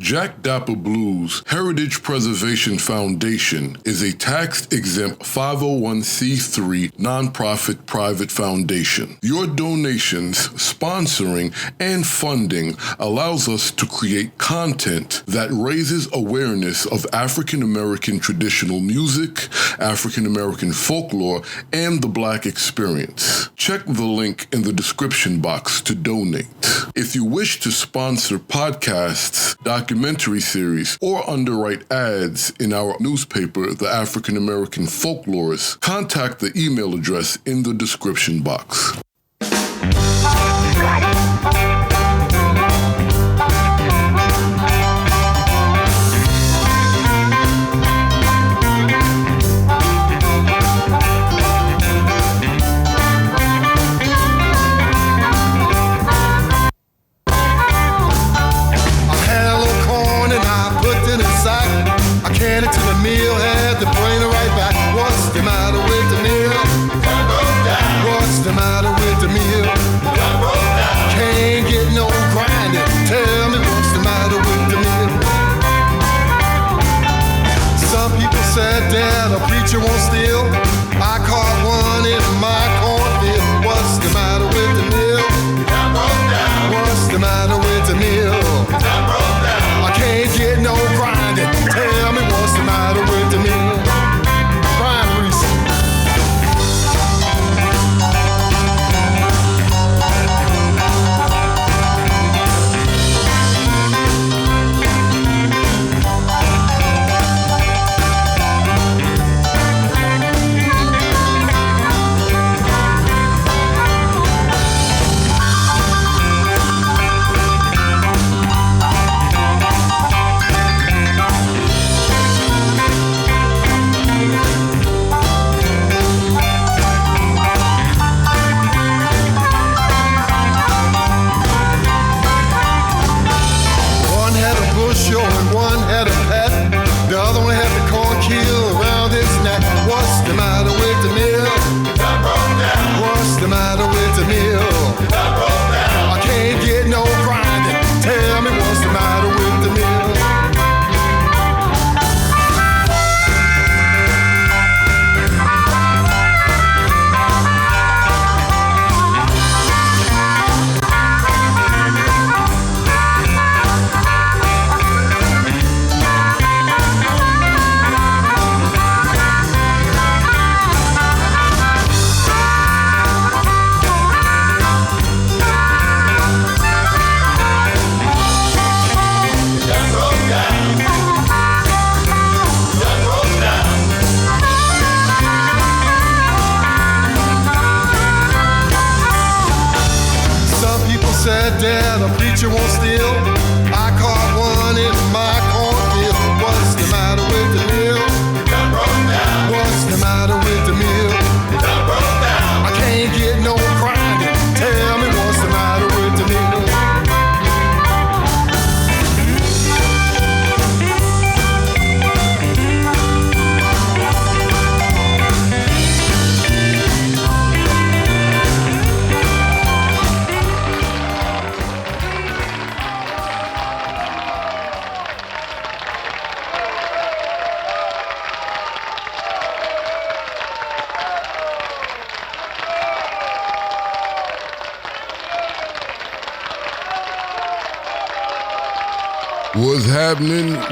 Jack Dappa Blues Heritage Preservation Foundation is a tax-exempt 501c3 nonprofit private foundation. Your donations, sponsoring, and funding allows us to create content that raises awareness of African American traditional music, African American folklore, and the Black experience. Check the link in the description box to donate. If you wish to sponsor podcasts, documentary series, or underwrite ads in our newspaper, The African American Folklorist, contact the email address in the description box.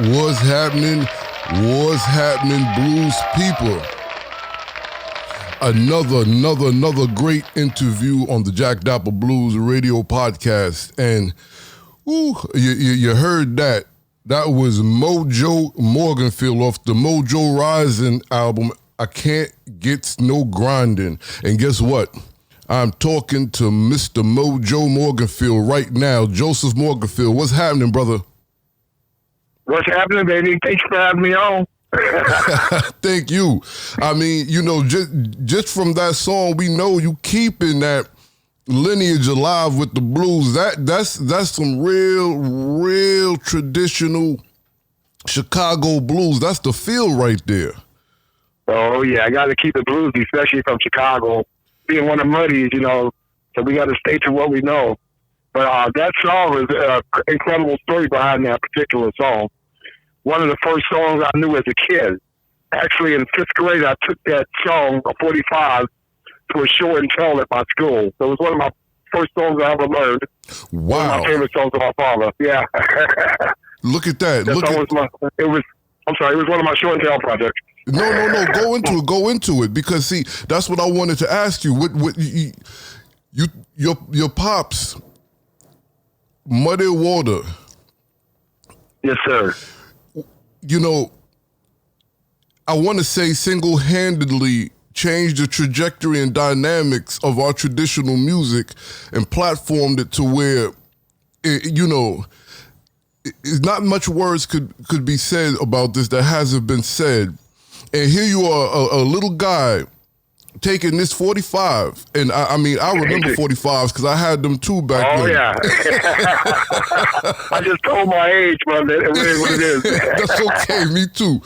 What's happening, blues people? Another great interview on the Jack Dappa Blues Radio podcast. And you heard that. That was Mojo Morganfield off the Mojo Rising album, I Can't Get No Grindin'. And guess what? I'm talking to Mr. Mojo Morganfield right now. Joseph Morganfield, what's happening, brother? What's happening, baby? Thanks for having me on. Thank you. I mean, you know, just from that song, we know you keeping that lineage alive with the blues. That's some real traditional Chicago blues. That's the feel right there. Oh yeah, I got to keep the blues, especially from Chicago. Being one of Muddy's, you know, so we got to stay to what we know. But that song is an incredible story behind that particular song. One of the first songs I knew as a kid. Actually, in 5th grade, I took that song, 45, to a show and tell at my school. So it was one of my first songs I ever learned. Wow. One of my favorite songs of my father. Yeah. Look at that. It was one of my show and tell projects. No. Go into it. Because see, that's what I wanted to ask you. Your pops, Muddy Water. Yes, sir. You know, I want to say single-handedly changed the trajectory and dynamics of our traditional music and platformed it to where, not much words could be said about this that hasn't been said. And here you are, a little guy taking this 45, and I remember 45s because I had them too back then. Oh, yeah. I just told my age, man. It is what it is. That's okay. Me too.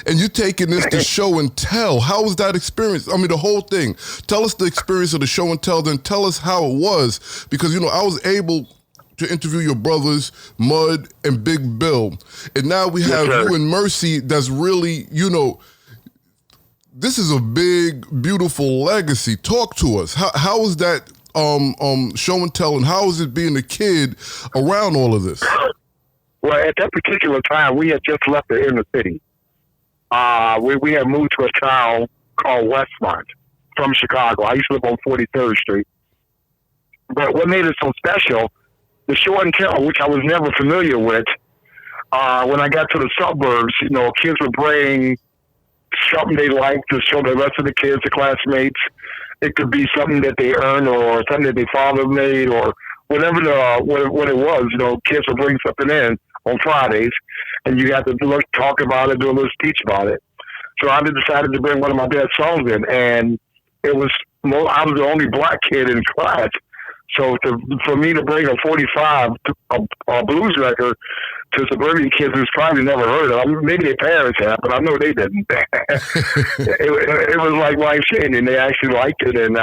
And you're taking this to show and tell. How was that experience? I mean, the whole thing. Tell us the experience of the show and tell, then tell us how it was. Because, I was able to interview your brothers, Mud and Big Bill. And now we have you and Mercy that's really, this is a big, beautiful legacy. Talk to us. How is that show and tell, and how is it being a kid around all of this? Well, at that particular time, we had just left the inner city. We had moved to a town called Westmont from Chicago. I used to live on 43rd Street. But what made it so special, the show and tell, which I was never familiar with, when I got to the suburbs, kids would bring something they liked to show the rest of the kids, the classmates. It could be something that they earned or something that their father made or whatever what it was. Kids would bring something in on Fridays, and you got to talk about it, do a little speech about it. So I decided to bring one of my dad's songs in, and I was the only black kid in class. So for me to bring a 45, a blues record to suburban kids who's probably never heard of it, maybe their parents have, but I know they didn't. it was like life-changing. They actually liked it, and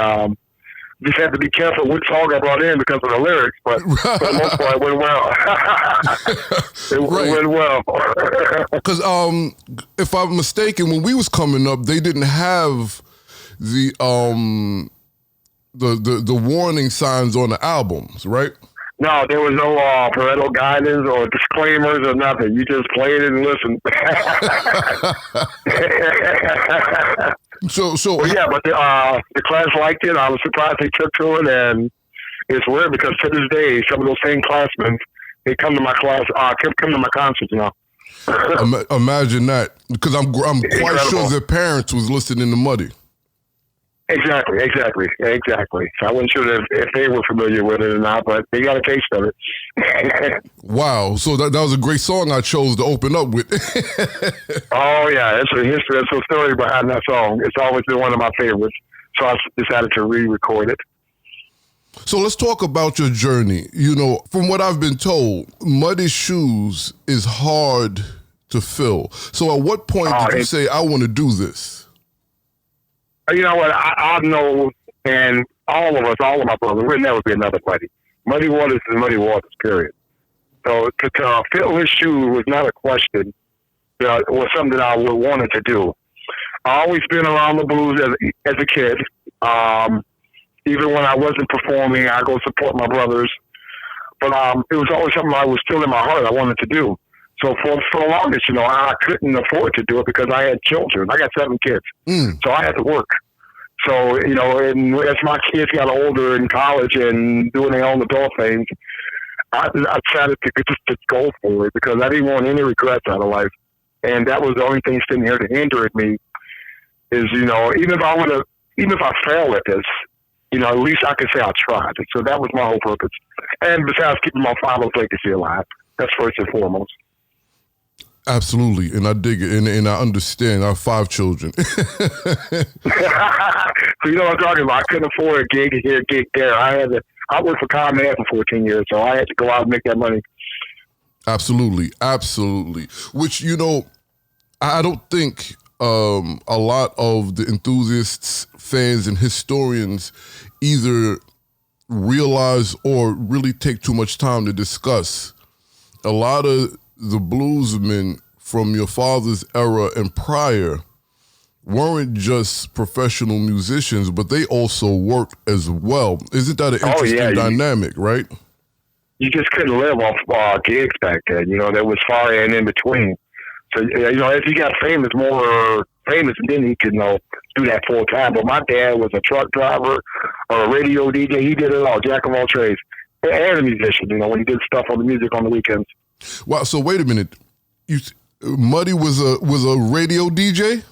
just had to be careful which song I brought in because of the lyrics, but for the most part, it went well. Went well. Because if I'm mistaken, when we was coming up, they didn't have the warning signs on the albums, right? No, there was no parental guidance or disclaimers or nothing. You just played it and listened. Well, yeah, but the class liked it. I was surprised they took to it, and it's weird because to this day, some of those same classmen, they come to my class, come to my concerts now. Imagine that, because I'm quite sure their parents was listening to Muddy. Exactly. So I wasn't sure if they were familiar with it or not, but they got a taste of it. Wow. So that was a great song I chose to open up with. Oh, yeah. It's a history. There's a story behind that song. It's always been one of my favorites. So I decided to re-record it. So let's talk about your journey. From what I've been told, Muddy Shoes is hard to fill. So at what point did you say, I want to do this? You know what? I know, and all of my brothers, we'll never be another Muddy. Muddy Waters is Muddy Waters, period. So to fill his shoe was not a question. It was something I wanted to do. I always been around the blues as a kid. Even when I wasn't performing, I go support my brothers. But it was always something I was still in my heart I wanted to do. So for the longest, I couldn't afford to do it because I had children. I got 7 kids. So I had to work. So, and as my kids got older in college and doing their own adult things, I decided to go for it because I didn't want any regrets out of life. And that was the only thing sitting here to hinder me is, even if I fail at this, at least I could say I tried. So that was my whole purpose. And besides keeping my father's legacy alive, that's first and foremost. Absolutely, and I dig it, and I understand. I have 5 children. So you know what I'm talking about. I couldn't afford a gig here, gig there. I worked for Con Man for 14 years, so I had to go out and make that money. Absolutely. Which, I don't think a lot of the enthusiasts, fans, and historians either realize or really take too much time to discuss. A lot of the bluesmen from your father's era and prior weren't just professional musicians, but they also worked as well. Isn't that an interesting dynamic, right? You just couldn't live off gigs back then. You know, there was far and in between. So, you know, if you got more famous, then he could, do that full time. But my dad was a truck driver or a radio DJ. He did it all, jack of all trades. And a musician, when he did stuff on the music on the weekends. Wow, so wait a minute. Muddy was a radio DJ?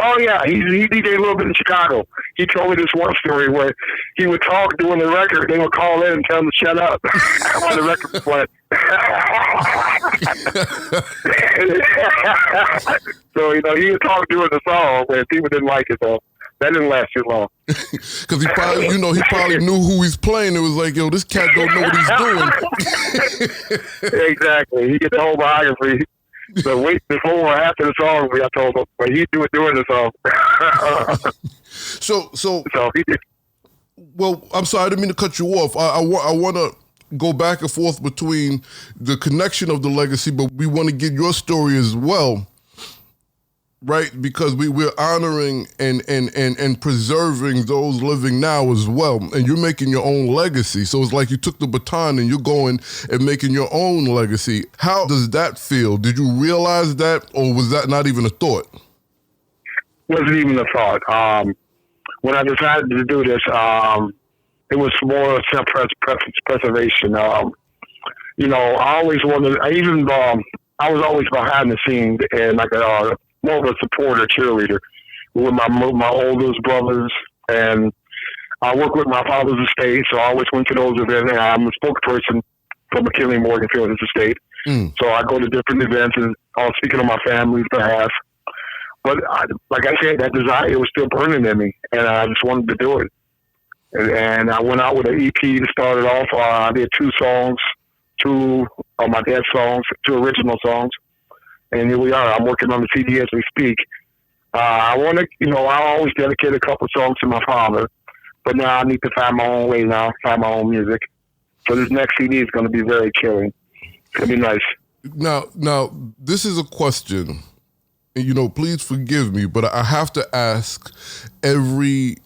Oh, yeah. He DJed a little bit in Chicago. He told me this one story where he would talk during the record. They would call in and tell him to shut up while the record was playing. So, he would talk during the song, but people didn't like it, though. That didn't last too long. Because he probably knew who he's playing. It was like, yo, this cat don't know what he's doing. Exactly. He get the whole biography. So wait before or after the song, I told him, but he do it during the song. So he did. Well, I'm sorry, I didn't mean to cut you off. I want to go back and forth between the connection of the legacy, but we want to get your story as well, right? Because we're honoring and preserving those living now as well. And you're making your own legacy. So it's like you took the baton and you're going and making your own legacy. How does that feel? Did you realize that, or was that not even a thought? Wasn't even a thought. When I decided to do this, it was more self-preservation. I always wanted, I was always behind the scenes and like more of a supporter, cheerleader with my oldest brothers, and I work with my father's estate, so I always went to those events. I'm a spokesperson for McKinley Morganfield's estate, so I go to different events and I was speaking on my family's behalf. But like I said, that desire, it was still burning in me, and I just wanted to do it. And I went out with an EP to start it off. I did two of my dad's songs, two original songs. And here we are. I'm working on the CD as we speak. I want to, I always dedicate a couple songs to my father, but now I need to find my own way now, find my own music. So this next CD is going to be very killing. It's going to be nice. Now, this is a question, and, please forgive me, but I have to ask every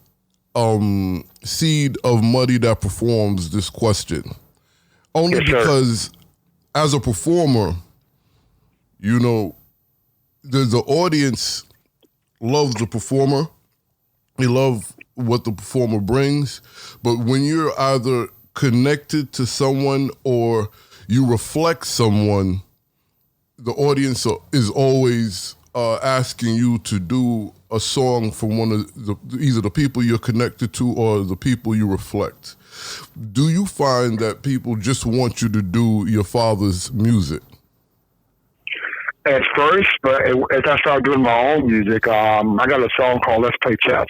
seed of Muddy that performs this question. Only because as a performer, the audience loves the performer. They love what the performer brings. But when you're either connected to someone or you reflect someone, the audience is always asking you to do a song from one of either the people you're connected to or the people you reflect. Do you find that people just want you to do your father's music? At first, but as I started doing my own music, I got a song called Let's Play Chess.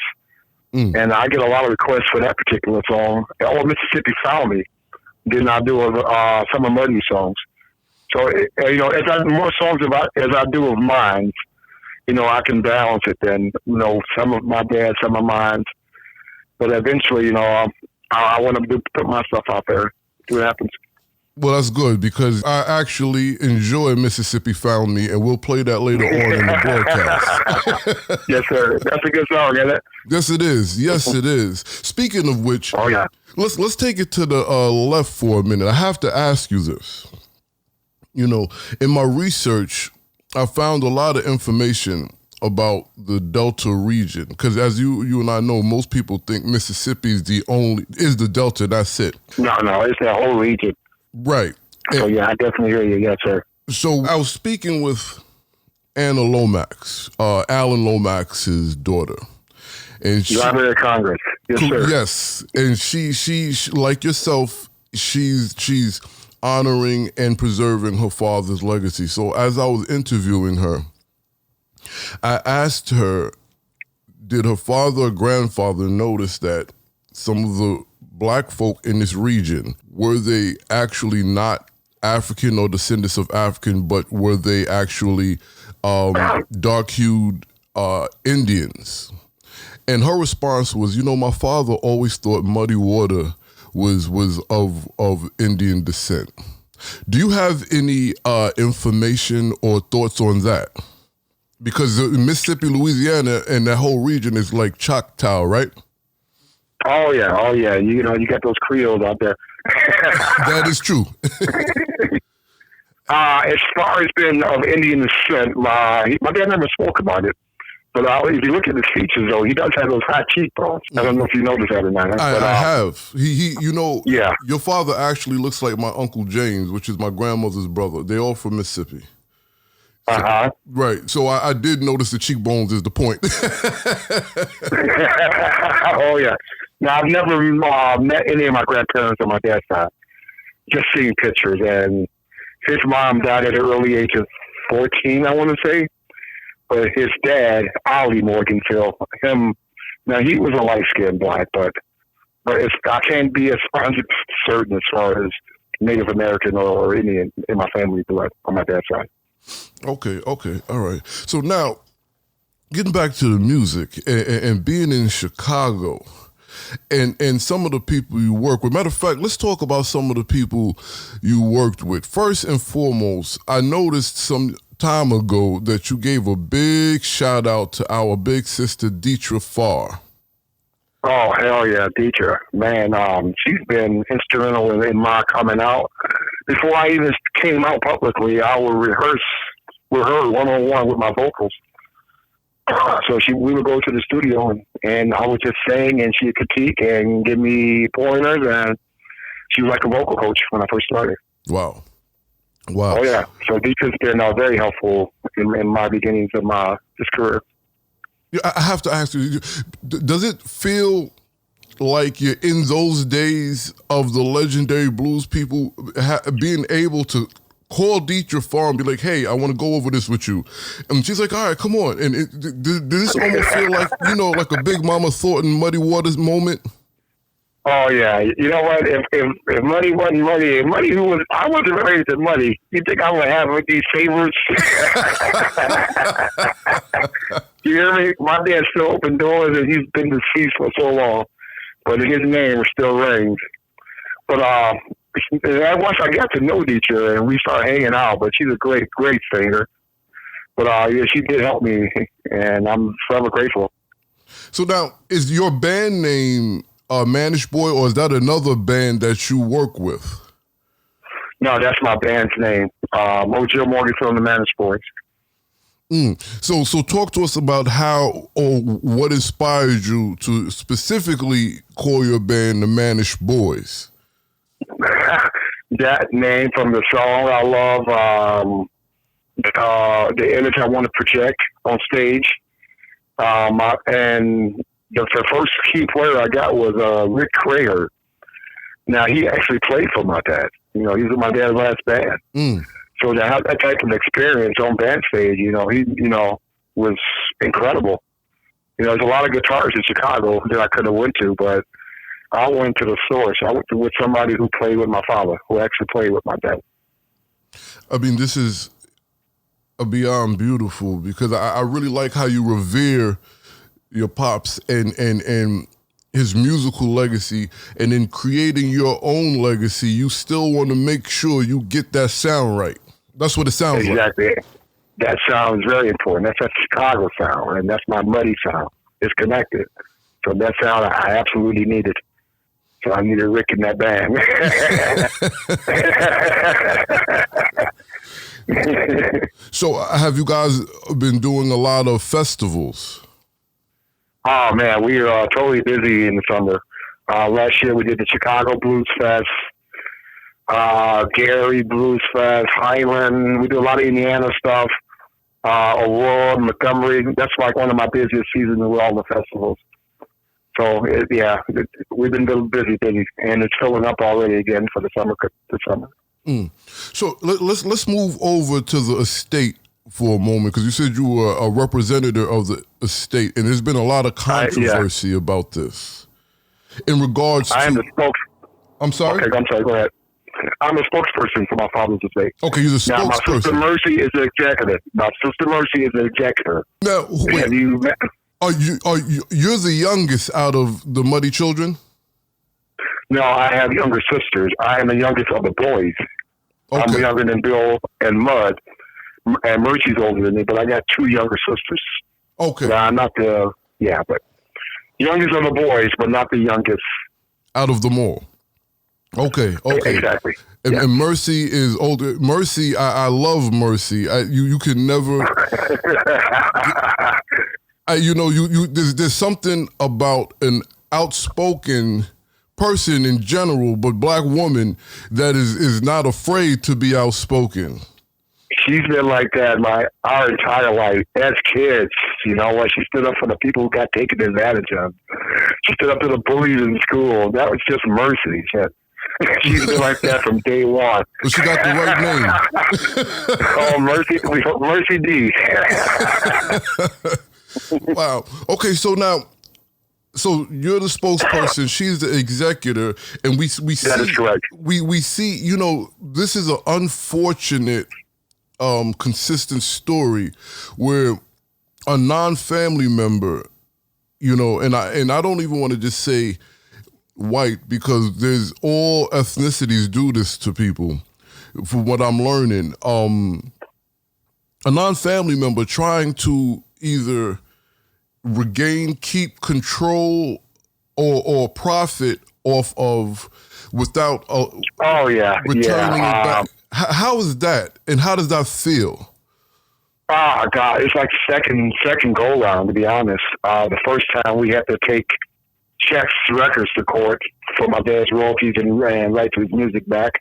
And I get a lot of requests for that particular song. Oh, Mississippi Found Me. Then I do some of Muddy's songs. So, more songs as I do of mine, I can balance it then, some of my dad, some of mine. But eventually, I want to put my stuff out there, see what happens. Well, that's good because I actually enjoy Mississippi Found Me, and we'll play that later on in the broadcast. Yes, sir. That's a good song, isn't it? Yes, it is. Yes, it is. Speaking of which, let's take it to the left for a minute. I have to ask you this. In my research, I found a lot of information about the Delta region because, as you and I know, most people think Mississippi is the Delta. That's it. No, it's the whole region. Right. So, I definitely hear you. Yes, sir. So I was speaking with Anna Lomax, Alan Lomax's daughter. And Library of Congress. Yes, sir. Yes. And she like yourself, she's honoring and preserving her father's legacy. So as I was interviewing her, I asked her, did her father or grandfather notice that some of the black folk in this region, were they actually not African or descendants of African, but were they actually dark-hued Indians? And her response was, my father always thought Muddy Water was of Indian descent. Do you have any information or thoughts on that? Because Mississippi, Louisiana, and that whole region is like Choctaw, right? Oh yeah. You got those Creoles out there. That is true. As far as being of Indian descent, my dad never spoke about it. But if you look at his features, though, he does have those high cheekbones. I don't know if you noticed that or not. I have. He yeah. Your father actually looks like my Uncle James, which is my grandmother's brother. They're all from Mississippi. So, right. So I did notice the cheekbones is the point. Oh, yeah. Now, I've never met any of my grandparents on my dad's side. Just seen pictures. And his mom died at an early age of 14, I want to say. But his dad, Ollie Morganfield, now he was a light-skinned black, but I can't be as 100% certain as far as Native American or Indian in my family blood on my dad's side. Okay, all right. So now, getting back to the music and being in Chicago and some of the people you work with. Matter of fact, let's talk about some of the people you worked with. First and foremost, I noticed some time ago that you gave a big shout out to our big sister Deetra Farr. Oh hell yeah, Deetra, man, she's been instrumental in my coming out. Before I even came out publicly, I would rehearse with her one-on-one with my vocals. So we would go to the studio and I would just sing and she'd critique and give me pointers, and she was like a vocal coach when I first started. Wow. Oh yeah, so Deetra's been very helpful in my beginnings of this career. Yeah, I have to ask you, does it feel like you're in those days of the legendary blues people being able to call Deetra Farr and be like, hey, I want to go over this with you? And she's like, all right, come on. And did this almost feel like, like a Big Mama Thornton Muddy Waters moment? Oh yeah, you know what? If Muddy wasn't Muddy, I wasn't raised in Muddy. You think I'm gonna have these favorites? You hear me? My dad still opened doors, and he's been deceased for so long, but his name still rings. But once I got to know Deetra and we started hanging out, but she's a great singer. But yeah, she did help me, and I'm forever grateful. So now, is your band name Mannish Boy, or is that another band that you work with? No, that's my band's name. Mojo Morganfield and the Mannish Boyz. So talk to us about how or what inspired you to specifically call your band the Mannish Boyz. That name from the song. I love the image I want to project on stage. And the first key player I got was Rick Krager. Now, he actually played for my dad. He was in my dad's last band. So to have that type of experience on band stage, he was incredible. There's a lot of guitarists in Chicago that I could have went to, but I went to the source. I went with somebody who played with my father, who actually played with my dad. I mean, this is beyond beautiful, because I really like how you revere your pops and his musical legacy, and in creating your own legacy, you still want to make sure you get that sound right. That's what it sounds like. Exactly. That sound is very important. That's a Chicago sound, and that's my Muddy sound. It's connected. So that sound I absolutely needed. So I needed Rick in that band. So have you guys been doing a lot of festivals? Oh, man, we are totally busy in the summer. Last year we did the Chicago Blues Fest, Gary Blues Fest, Highland. We do a lot of Indiana stuff, Aurora, Montgomery. That's like one of my busiest seasons with all the festivals. So, we've been busy, and it's filling up already again for the summer. So let's move over to the estate for a moment, because you said you were a representative of the estate, and there's been a lot of controversy about this. In regards to... I am the I'm sorry? Okay, I'm sorry, go ahead. I'm a spokesperson for my father's estate. Okay, you're the spokesperson. Now, my sister Mercy is the executive. Now, wait, have you met... You're the youngest out of the Muddy children? No, I have younger sisters. I am the youngest of the boys. Okay. I'm younger than Bill and Mud, and Mercy's older than me, but I got 2 younger sisters. Okay. But I'm not the, but youngest of the boys, but not the youngest. Out of them all. Okay. Exactly. And Mercy is older. Mercy, I love Mercy. You can never. There's something about an outspoken person in general, but black woman that is not afraid to be outspoken. She's been like that our entire life. As kids, when she stood up for the people who got taken advantage of. She stood up to the bullies in school. That was just Mercy. She's been like that from day one. But she got the right name. Mercy D. Wow. Okay, so you're the spokesperson. She's the executor, and we see that is correct. We see. This is an unfortunate, consistent story where a non-family member, and I don't even want to just say white, because there's all ethnicities do this to people, from what I'm learning. A non-family member trying to either keep control or profit off of without returning it back. How is that, and how does that feel? Oh God, it's like second go round, to be honest. The first time we had to take checks, records to court for my dad's royalties and right to his music back.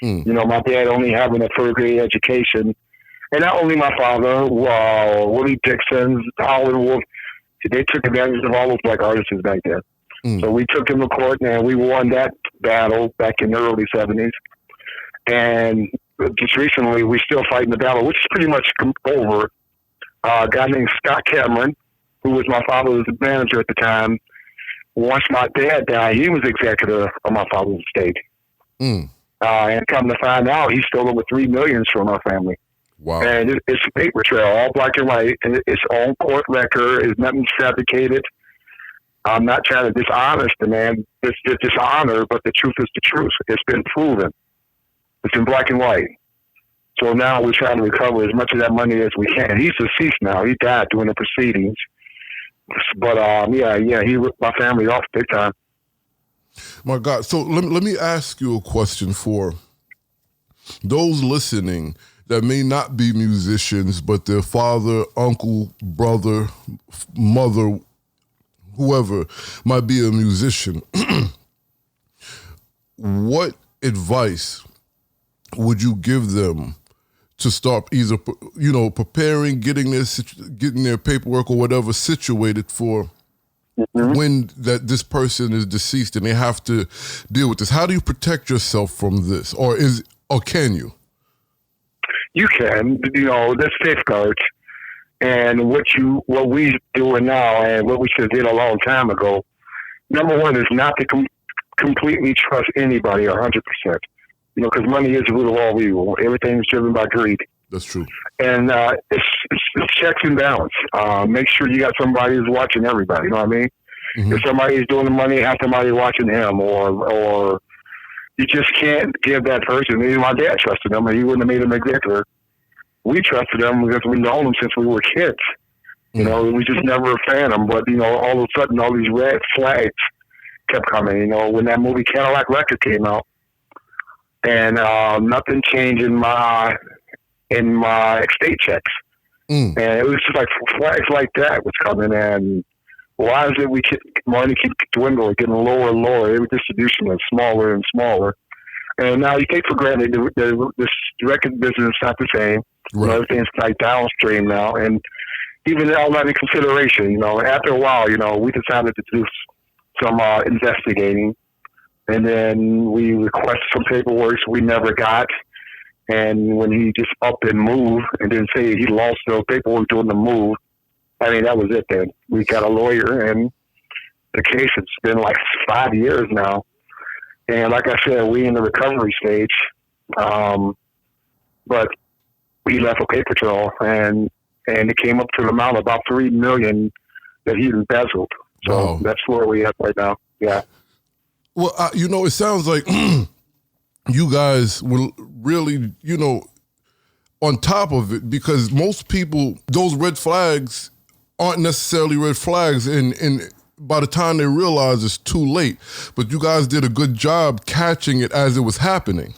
My dad only having a 3rd grade education, and not only my father, Willie Dixon, Howard Wolf, they took advantage of all those black artists back then. So we took them to court, and we won that battle back in the early 70s. And just recently, we're still fighting the battle, which is pretty much over. A guy named Scott Cameron, who was my father's manager at the time, once my dad died, he was executor of my father's estate. And come to find out, he stole over $3 million from our family. Wow. And it's a paper trail, all black and white, and it's on court record. It's nothing fabricated. I'm not trying to dishonest the man. It's dishonor, but the truth is the truth. It's been proven. It's in black and white. So now we're trying to recover as much of that money as we can. He's deceased now. He died during the proceedings. But he ripped my family off big time. My God. So let me ask you a question for those listening that may not be musicians, but their father, uncle, brother, mother, whoever might be a musician. What advice would you give them to start either, preparing, getting their paperwork or whatever situated for when this person is deceased and they have to deal with this? How do you protect yourself from this, or can you? You can, there's safeguards, and what we doing now, and what we should have did a long time ago. Number one is not to completely trust anybody 100%. Because money is the root of all evil. Everything's driven by greed. That's true. And it's checks and balance. Make sure you got somebody who's watching everybody. You know what I mean? If somebody's doing the money, have somebody watching him, or you just can't give that person. Even my dad trusted him, and he wouldn't have made him executor. We trusted him because we've known him since we were kids. We just never fanned him. But all of a sudden, all these red flags kept coming. When that movie Cadillac Record came out. And nothing changed in my estate checks. And it was just like flags like that was coming. And why is it money keep dwindling, getting lower and lower? Every distribution is smaller and smaller. And now you take for granted this record business is not the same. Right. Everything's like downstream now. And even all that in consideration, after a while, we decided to do some investigating. And then we requested some paperwork we never got. And when he just up and moved and didn't say he lost the paperwork doing the move, that was it then. We got a lawyer, and the case has been like 5 years now. And like I said, we in the recovery stage. But we left a paper trail, and it came up to the amount of about $3 million that he embezzled. So That's where we at right now. Yeah. Well, it sounds like you guys were really, on top of it, because most people, those red flags aren't necessarily red flags, and by the time they realize it's too late. But you guys did a good job catching it as it was happening.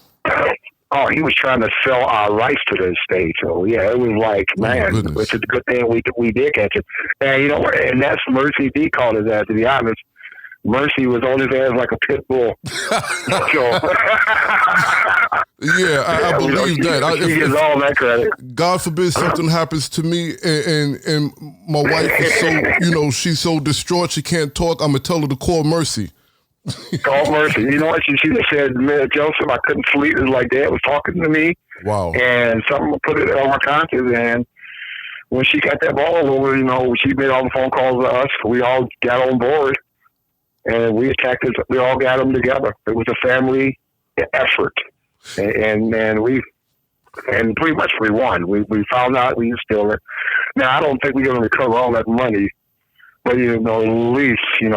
Oh, he was trying to sell our rights to the estate. So, yeah, it was like, man, it's a good thing we did catch it. And, and that's Mercy D called his ass, to be honest. Mercy was on his ass like a pit bull. Yeah, I believe that. He gets all that credit. God forbid something happens to me and my wife is so, she's so distraught she can't talk, I'm going to tell her to call Mercy. Call Mercy. You know what? She just said, man, Joseph, I couldn't sleep. It was like Dad was talking to me. Wow. And something put it on my conscience. And when she got that ball over, she made all the phone calls to us. We all got on board. And we attacked it. We all got them together. It was a family effort. And pretty much we won. We found out we still it. Now, I don't think we're going to recover all that money. But, at least, he's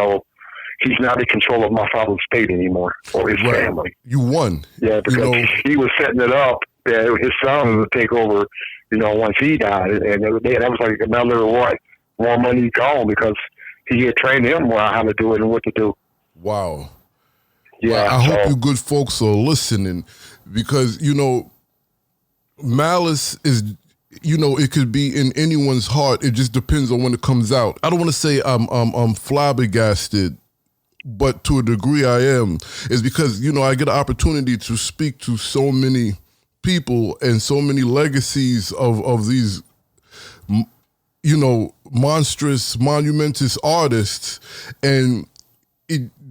not in control of my father's estate anymore, or his family. You won. Yeah, because he was setting it up that his son would take over, once he died. And that was like another more money gone, because he had trained him how to do it and what to do. Wow. Yeah. I hope you good folks are listening, because, malice is, it could be in anyone's heart. It just depends on when it comes out. I don't want to say I'm flabbergasted, but to a degree I am, is because, I get an opportunity to speak to so many people and so many legacies of these, monstrous, monumentous artists, and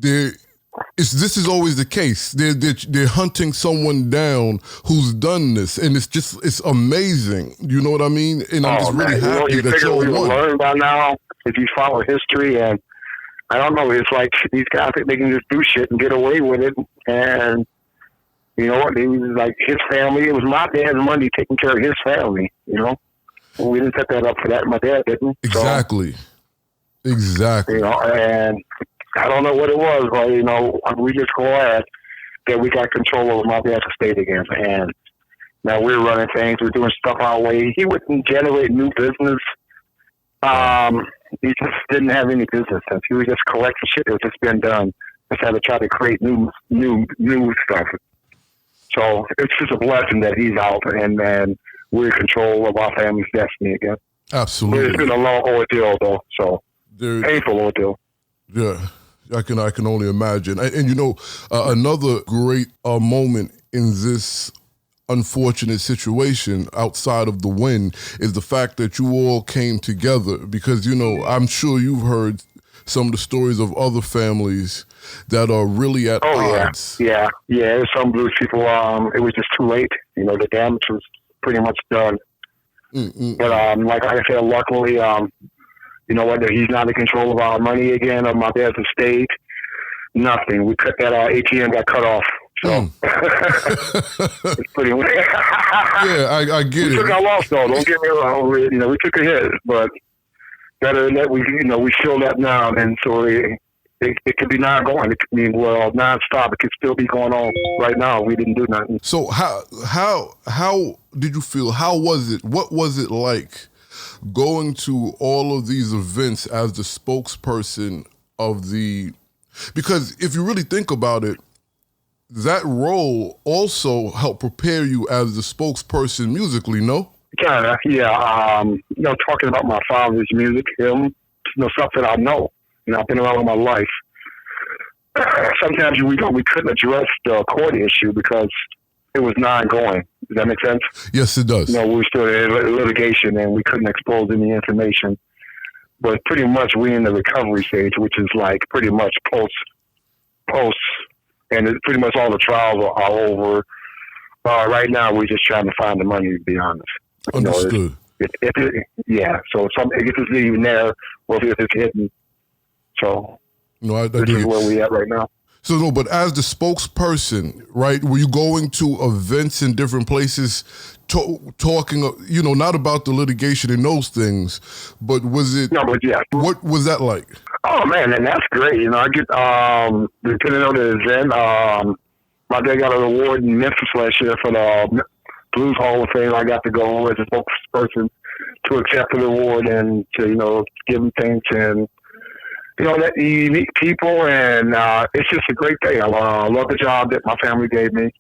this is always the case. They're hunting someone down who's done this, and it's amazing. You know what I mean? And I'm just really happy that y'all won. Learn by now if you follow history, and I don't know. It's like these guys think they can just do shit and get away with it. And you know what? It was like his family. It was my dad's money taking care of his family. We didn't set that up for that. My dad didn't. Exactly. Exactly. And I don't know what it was, but we just glad that we got control over my dad's estate again. And now we're running things. We're doing stuff our way. He wouldn't generate new business. He just didn't have any business sense. He was just collecting shit that was just been done instead of trying to create new stuff. So it's just a blessing that he's out and we're in control of our family's destiny again. Absolutely. But it's been a long ordeal, though. So painful ordeal. Yeah, I can only imagine. And another great moment in this unfortunate situation outside of the win is the fact that you all came together, because I'm sure you've heard some of the stories of other families that are really at odds. Yeah. There's some blues people. It was just too late. The damage was pretty much done. But like I said, luckily, whether he's not in control of our money again, of my dad's estate, nothing. We cut that ATM got cut off. So it's pretty weird. Yeah, I get it. We took our loss, though. Don't get me wrong. We took a hit, but better than that, we filled that now, and so it could be non-going. It could be non-stop. It could still be going on right now. We didn't do nothing. So how did you feel? How was it? What was it like going to all of these events as the spokesperson of the? Because if you really think about it, that role also helped prepare you as the spokesperson musically, no? Kinda, yeah. Talking about my father's music, him, stuff that I know. I've been around all my life. Sometimes we couldn't address the accordion issue because it was non-going. Does that make sense? Yes, it does. We were still in litigation and we couldn't expose any information. But pretty much we're in the recovery stage, which is like pretty much post, and pretty much all the trials are over. Right now, we're just trying to find the money, to be honest. Understood. So if it's even there, or if it's hidden. So this is where we at right now. So but as the spokesperson, right, were you going to events in different places talking, not about the litigation and those things, but was it? No, but yeah. What was that like? Oh man, and that's great. I get depending on the event. My dad got an award in Memphis last year for the Blues Hall of Fame. I got to go as a spokesperson to accept the award and to give them thanks and that you meet people and it's just a great day. I love the job that my family gave me.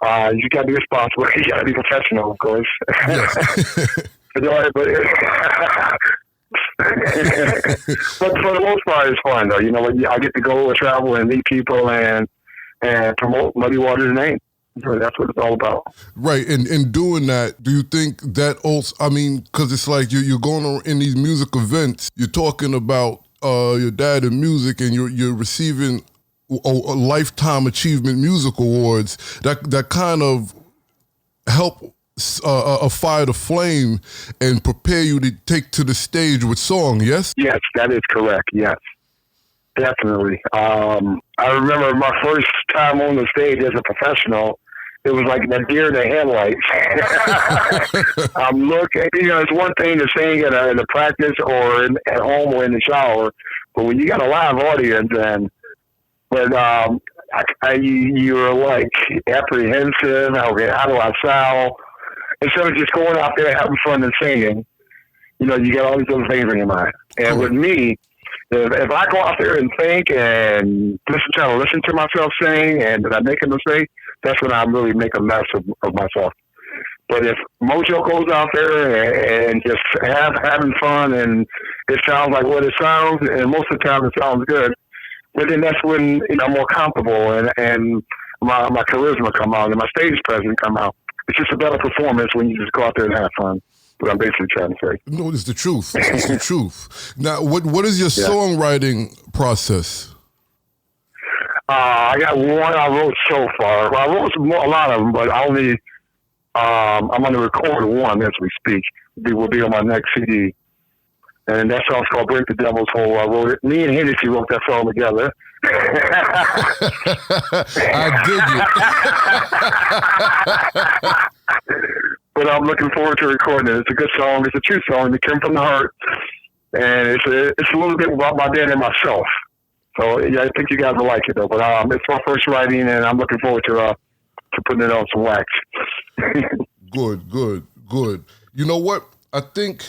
You got to be responsible. You got to be professional, of course. Yes. but for the most part, it's fun, though. I get to go and travel and meet people and promote Muddy Waters' name. So that's what it's all about. Right, and doing that, do you think that also, because it's like you're going on in these music events, you're talking about your dad in music and you're receiving a Lifetime Achievement Music Awards that kind of help fire the flame and prepare you to take to the stage with song, yes? Yes, that is correct, yes. Definitely. I remember my first time on the stage as a professional, it was like the deer in the headlights. I'm looking, it's one thing to sing in a practice or at home or in the shower, but when you got a live audience, you're like apprehensive. Okay, how do I sound? Instead of just going out there having fun and singing, you got all these other things in your mind. And with me, if I go out there and think and try to listen to myself sing and I make a mistake, that's when I really make a mess of myself. But if Mojo goes out there and just having fun and it sounds like what it sounds, and most of the time it sounds good, but then that's when I'm more comfortable and my charisma come out and my stage presence come out. It's just a better performance when you just go out there and have fun. What I'm basically trying to say. No, it's the truth. It's the truth. Now, what is your songwriting process? I got one I wrote so far. Well, I wrote a lot of them, but I'm going to record one as we speak. It will be on my next CD. And that song's called Break the Devil's Hole. I wrote it. Me and Hennessy wrote that song together. I dig it. But I'm looking forward to recording it. It's a good song. It's a true song. It came from the heart. And it's a little bit about my dad and myself. So yeah, I think you guys will like it, though. But it's my first writing, and I'm looking forward to putting it on some wax. Good. You know what? I think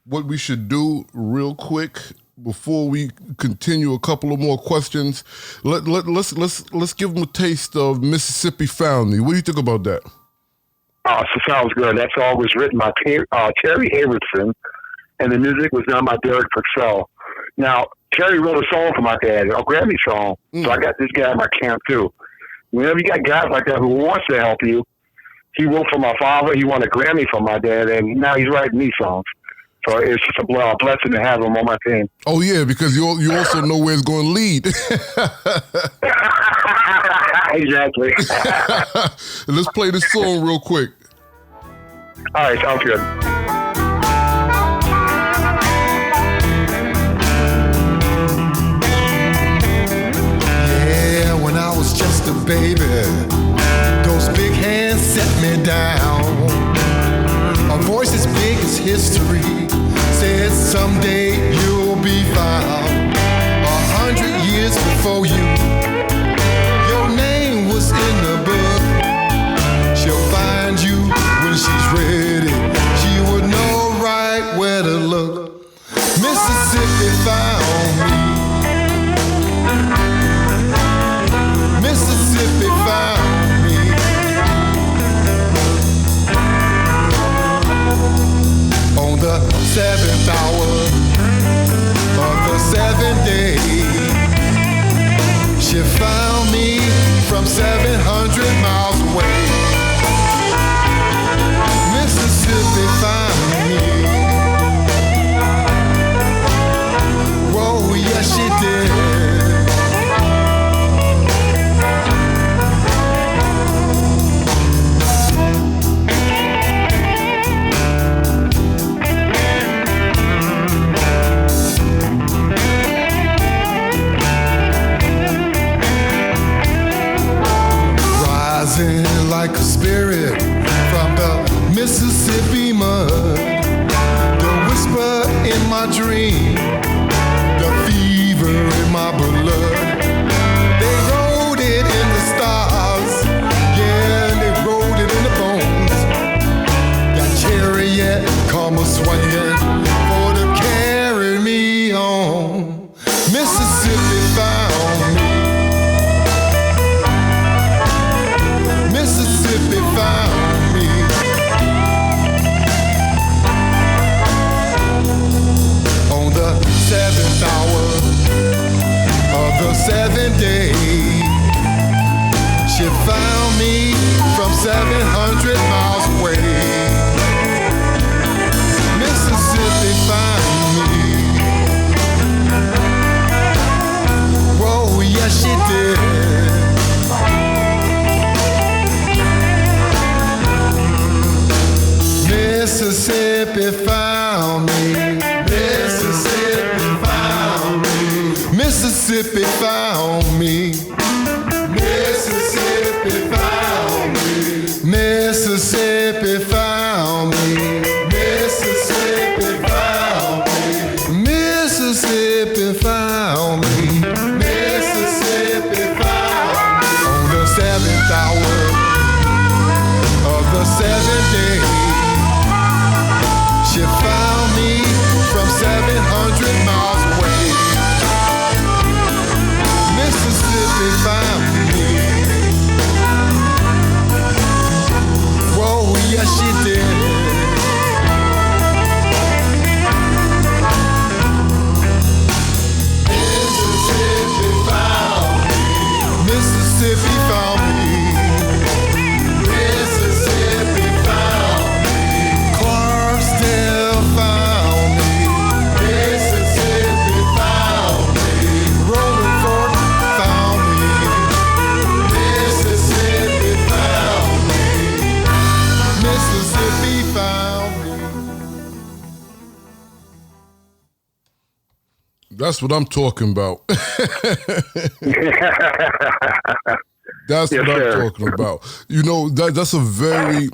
what we should do real quick before we continue a couple of more questions, let's give them a taste of Mississippi Found Me. What do you think about that? Oh, so sounds good. That song was written by Terry Averyson, and the music was done by Derek Purcell. Now, Terry wrote a song for my dad, a Grammy song. So I got this guy in my camp, too. Whenever you got guys like that who wants to help you, he wrote for my father, he won a Grammy for my dad, and now he's writing me songs. So it's just a blessing to have him on my team. Oh, yeah, because you also know where it's going to lead. Exactly. Let's play this song real quick. All right, sounds good. Yeah, when I was just a baby, those big hands set me down. A voice as big as history said someday you'll be found. 100 years before you, your name was in the book. She'll find you when she's ready. She would know right where to look. Mississippi found me. Mississippi found me. On the 7th hour of the 7th day, she found me from 700 miles away. Mississippi found me. Mississippi found me. Mississippi found me. Mississippi found me. Mississippi found me. Mississippi found me. Mississippi found me. Mississippi found me. Mississippi found me. On the seventh hour of the seventh day, she found me from 700 miles away. Mississippi found me. Whoa, yes she did. Mississippi found me. Mississippi found me. Mississippi found me. Clarksdale found me. Mississippi found me. Rolling Fork found me. Mississippi found me. Mississippi found me. That's what I'm talking about. That's Yes, what I'm sir. talking about. You know, that's a very,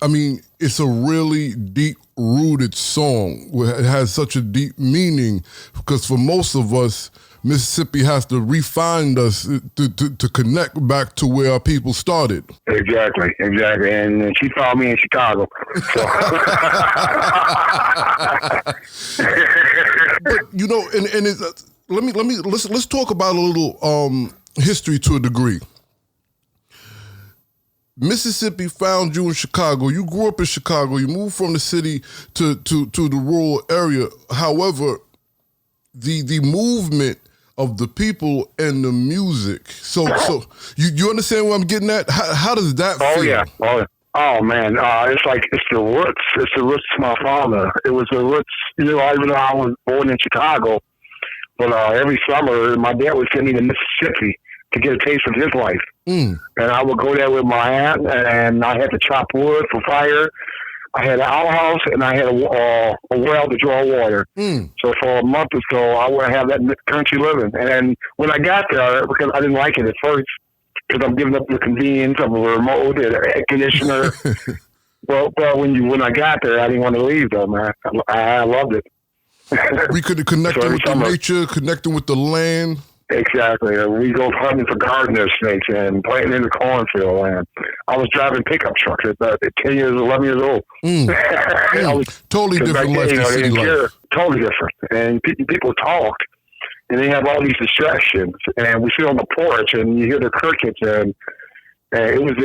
I mean, it's a really deep-rooted song. It has such a deep meaning because for most of us, Mississippi has to refine us to connect back to where our people started. Exactly. And she found me in Chicago. So. But you know, and it's, let's talk about a little history to a degree. Mississippi found you in Chicago. You grew up in Chicago. You moved from the city to the rural area. However, the movement of the people and the music. So you understand what I'm getting at? How does that feel? Yeah. Oh man, it's the roots. It's the roots of my father. It was the roots. You know, even though I was born in Chicago, but every summer my dad would send me to Mississippi to get a taste of his life. And I would go there with my aunt, and I had to chop wood for fire. I had an outhouse, and I had a well to draw water. So for a month or so, I would have that country living. And when I got there, because I didn't like it at first, because I'm giving up the convenience of a remote and an air conditioner. But when I got there, I didn't want to leave, though, man. I loved it. We could have connected with the nature, connecting with the land. Exactly. We go hunting for gardener snakes and planting in the cornfield. And I was driving pickup trucks at 10 years, 11 years old. Totally different life than city life. Totally different. And people talked, and they have all these distractions. And we sit on the porch, and you hear the crickets, and it was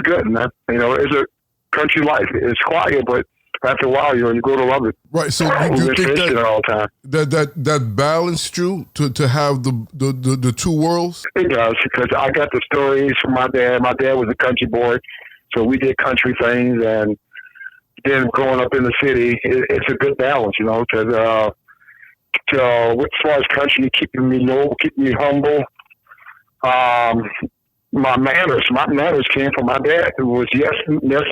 good, man. You know, it's a country life. It's quiet, but after a while, you go to love it. Right. So you think that balanced you to have the two worlds? It does, because I got the stories from my dad. My dad was a country boy, so we did country things. And then growing up in the city, it's a good balance, you know, because as far as country, keeping me low, keeping me humble. My manners came from my dad, who was yes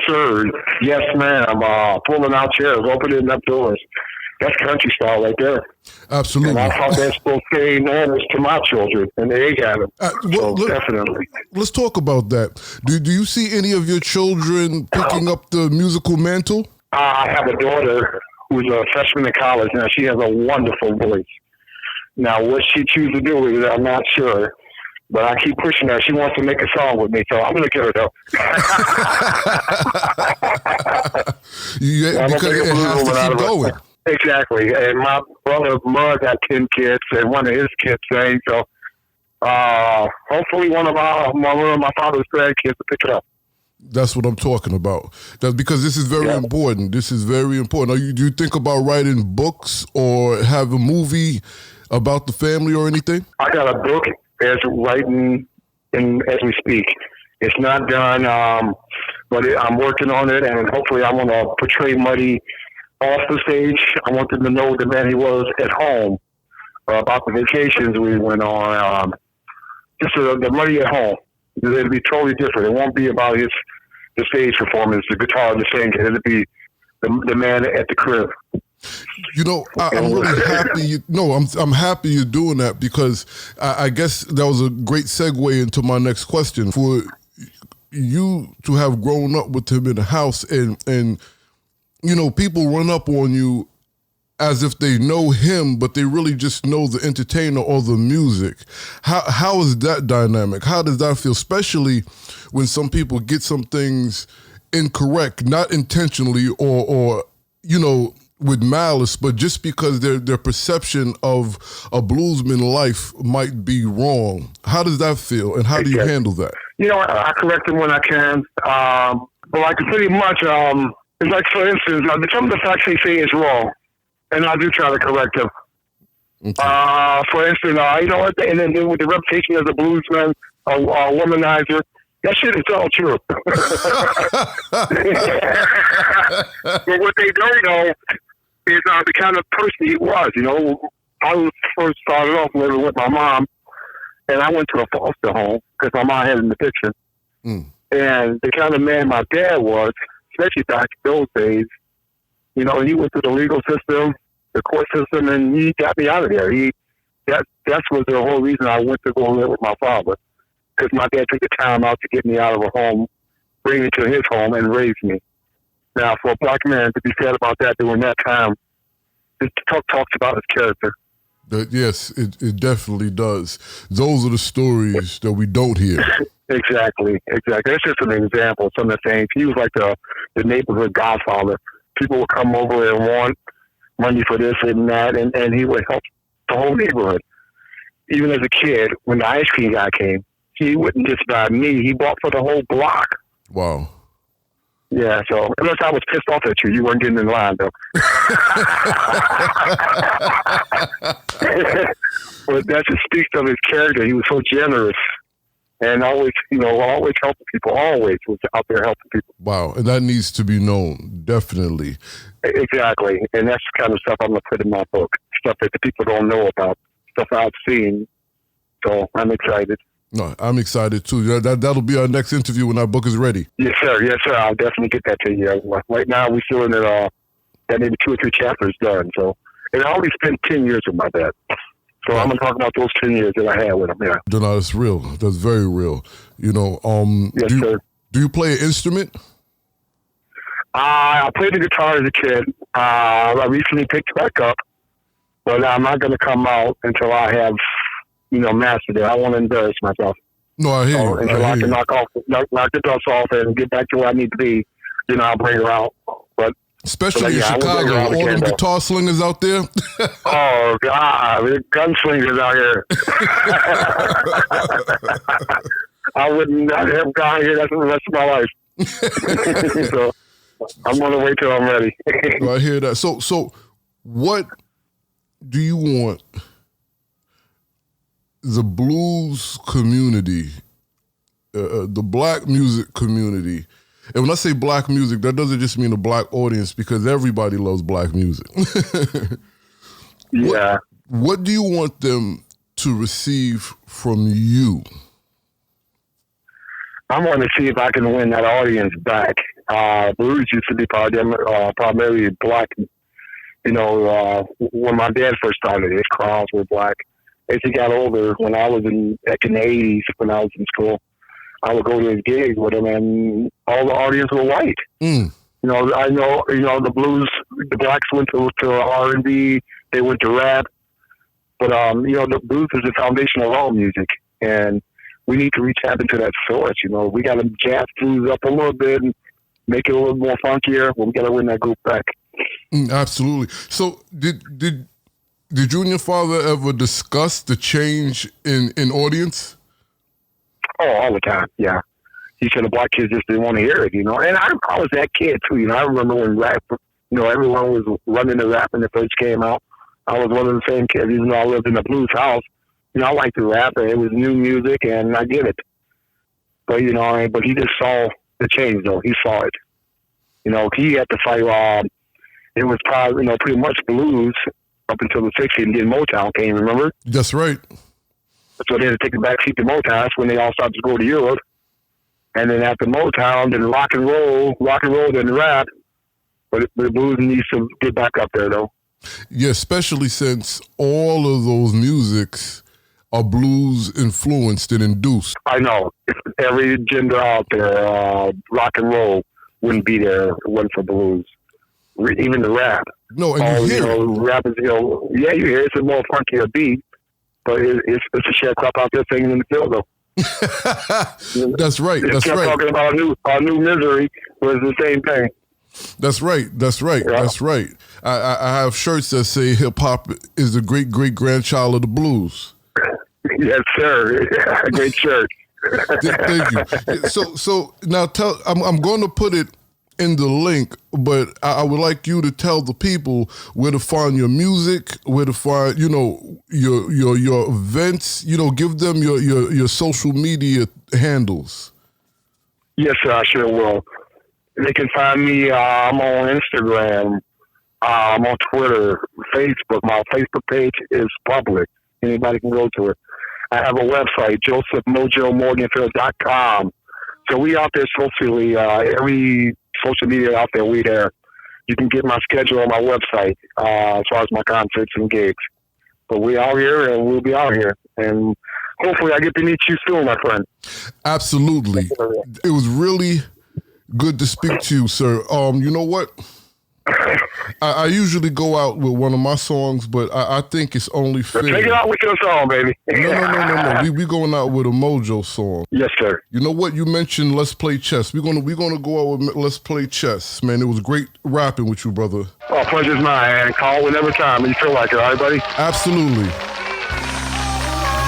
sir, yes ma'am, pulling out chairs, opening up doors. That's country style right there. Absolutely. And I thought that's supposed to say manners to my children, and they got them. Definitely. Let's talk about that. Do you see any of your children picking up the musical mantle? I have a daughter who's a freshman in college. Now, she has a wonderful voice. Now, what she chooses to do with it, I'm not sure. But I keep pushing her. She wants to make a song with me, so I'm going to get her, though. Because it has to keep going. Exactly. And my brother Mud got 10 kids, and one of his kids sang. So hopefully one of my father's grandkids will pick it up. That's what I'm talking about. That's because this is very important. This is very important. Do you think about writing books or have a movie about the family or anything? I got a book as writing as we speak. It's not done, but I'm working on it, and hopefully I want to portray Muddy off the stage. I want them to know the man he was at home, about the vacations we went on, just the Muddy at home. It'll be totally different. It won't be about the stage performance, the guitar, the singing. It'll be the man at the crib. You know, I'm really happy. I'm happy you're doing that, because I guess that was a great segue into my next question. For you to have grown up with him in the house, and you know, people run up on you as if they know him, but they really just know the entertainer or the music. How is that dynamic? How does that feel, especially when some people get some things incorrect, not intentionally or you know, with malice, but just because their perception of a bluesman life might be wrong? How does that feel, and how do you handle that? You know, I correct them when I can, but like pretty much, it's like, for instance, some of the facts they say is wrong, and I do try to correct them. Okay. For instance, you know what, and then with the reputation as a bluesman, a womanizer, that shit is all true. But what they don't know is the kind of person he was. You know, I was first started off living with my mom, and I went to a foster home because my mom had an addiction. And the kind of man my dad was, especially back in those days, you know, he went through the legal system, the court system, and he got me out of there. That was the whole reason I went to go live with my father, because my dad took the time out to get me out of a home, bring me to his home, and raise me. Now, for a black man to be said about that during that time, it talks about his character. Yes, it definitely does. Those are the stories that we don't hear. Exactly. That's just an example of some of the things. He was like the neighborhood godfather. People would come over and want money for this and that, and he would help the whole neighborhood. Even as a kid, when the ice cream guy came, he wouldn't just buy me. He bought for the whole block. Wow. Yeah, so unless I was pissed off at you, you weren't getting in line, though. But that just speaks of his character. He was so generous and always helping people. Always was out there helping people. Wow, and that needs to be known, definitely. Exactly, and that's the kind of stuff I'm going to put in my book, stuff that the people don't know about, stuff I've seen. So I'm excited. No, I'm excited too. That'll be our next interview when our book is ready. Yes, sir. I'll definitely get that to you. Right now, we're still in it. That maybe 2 or 3 chapters done. So, and I only spent 10 years with my dad. So I'm gonna talk about those 10 years that I had with him. Yeah. No, that's real. That's very real. You know. Yes, sir. Do you play an instrument? I played the guitar as a kid. I recently picked it back up, but I'm not gonna come out until I have, mastered it. I want to embarrass myself. No, I hear you. Until I can knock the dust off and get back to where I need to be, I'll bring her out. But especially in Chicago, all them guitar slingers out there. Oh God, gunslingers out here. I would not have gone here. That's the rest of my life. So I'm gonna wait till I'm ready. I hear that. So what do you want the blues community, the black music community, and when I say black music, that doesn't just mean a black audience, because everybody loves black music. Yeah. What do you want them to receive from you? I want to see if I can win that audience back. Blues used to be primarily black. When my dad first started, his crowds were black. As he got older, when I was back in the 80s, when I was in school, I would go to his gigs with him, and all the audience were white. I know, the blues, the blacks went to R&B, they went to rap, but, the blues is the foundation of all music, and we need to tap into that source. We got to jazz blues up a little bit and make it a little more funkier, but we got to win that group back. Absolutely. So did you and your father ever discuss the change in audience? Oh, all the time, yeah. He said the black kids just didn't want to hear it, And I was that kid, too, I remember when rap, everyone was running to rap when it first came out. I was one of the same kids, even though I lived in a blues house. I liked to rap, and it was new music, and I get it. But, but he just saw the change, though. He saw it. He had to fight, it was probably, pretty much blues up until the 60s, and then Motown came, remember? That's right. So they had to take the back seat to Motown. That's when they all started to go to Europe. And then after Motown, then rock and roll, then rap. But the blues needs to get back up there, though. Yeah, especially since all of those musics are blues influenced and induced. I know. Every gender out there, rock and roll wouldn't be there if it wasn't for blues. Even the rap. No, and you hear rap is, yeah, you hear it's a more funkier beat, but it's a sharecropper out there singing in the field, though. That's right. That's right. Talking about our new misery was the same thing. That's right. That's right. Yeah. That's right. I have shirts that say hip hop is the great great grandchild of the blues. Yes, sir. Great shirt. Thank you. So now I'm going to put it in the link, but I would like you to tell the people where to find your music, where to find, your events, give them your social media handles. Yes, sir, I sure will. They can find me, I'm on Instagram, I'm on Twitter, Facebook. My Facebook page is public. Anybody can go to it. I have a website, josephmojomorganfield.com. So we out there socially, every social media out there, we there. You can get my schedule on my website as far as my concerts and gigs. But we out here, and we'll be out here. And hopefully I get to meet you soon, my friend. Absolutely. It was really good to speak to you, sir. You know what? I usually go out with one of my songs, but I think it's only fair. Take it out with your song, baby. No. We going out with a Mojo song. Yes, sir. You know what? You mentioned Let's Play Chess. We're gonna go out with Let's Play Chess, man. It was great rapping with you, brother. Oh, pleasure's mine, man. Call whenever time you feel like it, all right, buddy? Absolutely.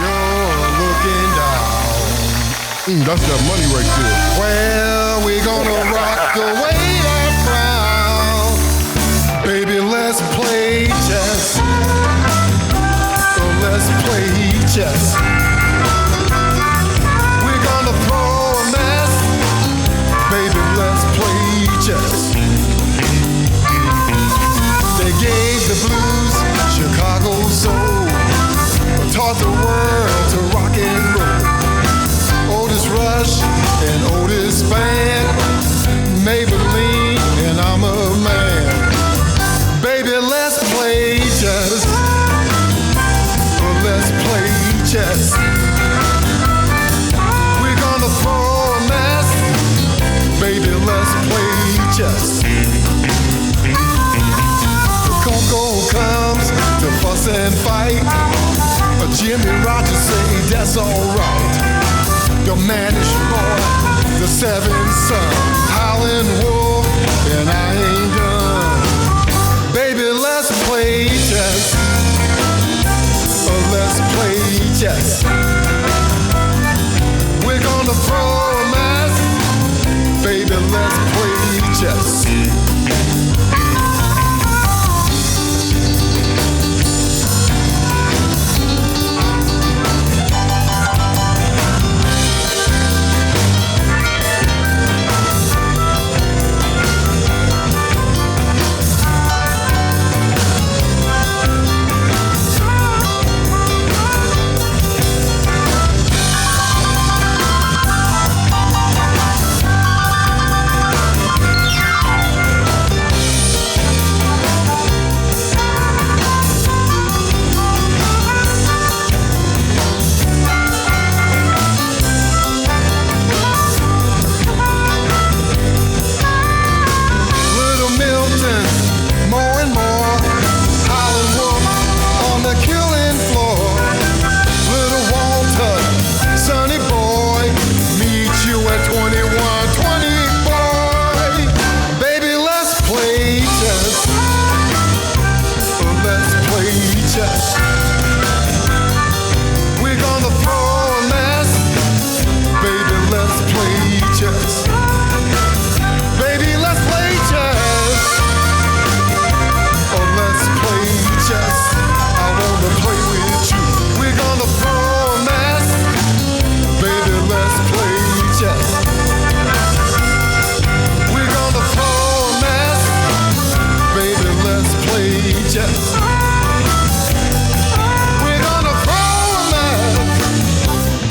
You're looking down. That's that money right there. Well, we're gonna rock the way that crown. Baby, let's play chess. Oh, let's play chess. We're gonna throw a mess. Baby, let's play chess. They gave the blues Chicago soul, taught the world to rock and roll. Otis Rush and Otis Band, Maybelline and I'm a man. Baby, let's play chess. Let's play chess. We're gonna throw a mess. Baby, let's play chess. The Coco comes to fuss and fight. Jimmy Rogers say that's alright. The Mannish Boy, the seventh son, Howlin' Wolf, and I ain't done. Baby, let's play chess. Let's play chess. We're gonna throw a mess. Baby, let's play chess.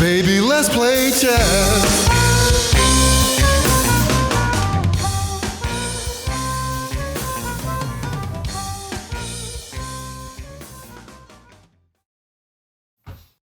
Baby, let's play chess.